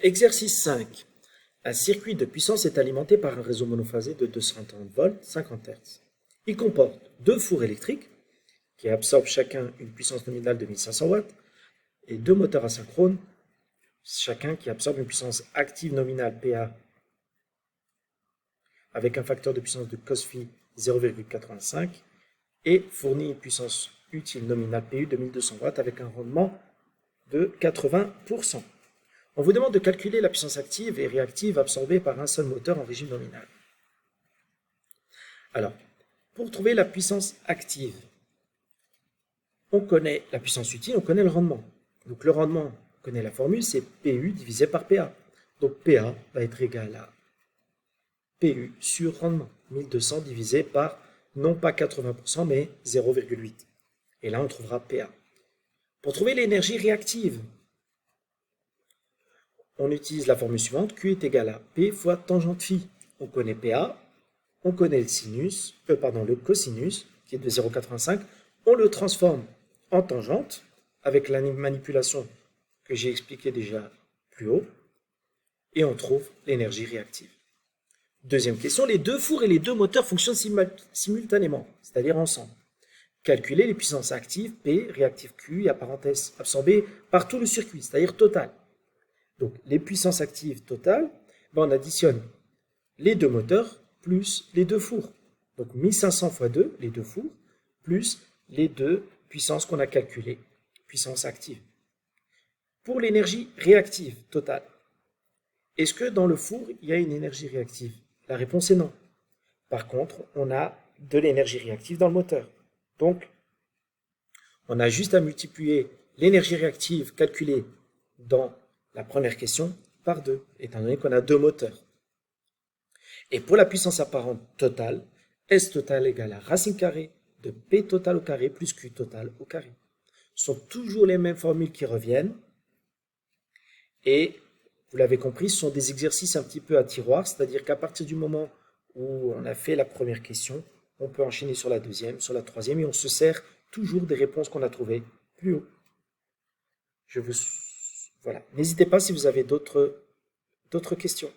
Exercice 5. Un circuit de puissance est alimenté par un réseau monophasé de 230 volts, 50 Hz. Il comporte deux fours électriques qui absorbent chacun une puissance nominale de 1500 watts et deux moteurs asynchrones, chacun qui absorbe une puissance active nominale PA avec un facteur de puissance de cos phi 0,85 et fournit une puissance utile nominale PU de 1200 watts avec un rendement de 80%. On vous demande de calculer la puissance active et réactive absorbée par un seul moteur en régime nominal. Alors, pour trouver la puissance active, on connaît la puissance utile, on connaît le rendement. Donc le rendement, on connaît la formule, c'est PU divisé par PA. Donc PA va être égal à PU sur rendement, 1200 divisé par, non pas 80%, mais 0,8. Et là, on trouvera PA. Pour trouver l'énergie réactive, on utilise la formule suivante, Q est égal à P fois tangente phi. On connaît PA, on connaît le cosinus, qui est de 0,85. On le transforme en tangente, avec la manipulation que j'ai expliquée déjà plus haut, et on trouve l'énergie réactive. Deuxième question, les deux fours et les deux moteurs fonctionnent simultanément, c'est-à-dire ensemble. Calculer les puissances actives, P, réactive Q, et à parenthèse absorbées par tout le circuit, c'est-à-dire total. Donc, les puissances actives totales, on additionne les deux moteurs plus les deux fours. Donc, 1500 fois 2, les deux fours, plus les deux puissances qu'on a calculées, puissance active. Pour l'énergie réactive totale, est-ce que dans le four, il y a une énergie réactive? La réponse est non. Par contre, on a de l'énergie réactive dans le moteur. Donc, on a juste à multiplier l'énergie réactive calculée dans la première question par 2, étant donné qu'on a deux moteurs. Et pour la puissance apparente totale, S total égale à racine carrée de P total au carré plus Q total au carré. Ce sont toujours les mêmes formules qui reviennent. Et vous l'avez compris, ce sont des exercices un petit peu à tiroir, c'est-à-dire qu'à partir du moment où on a fait la première question, on peut enchaîner sur la deuxième, sur la troisième, et on se sert toujours des réponses qu'on a trouvées plus haut. Voilà. N'hésitez pas si vous avez d'autres questions.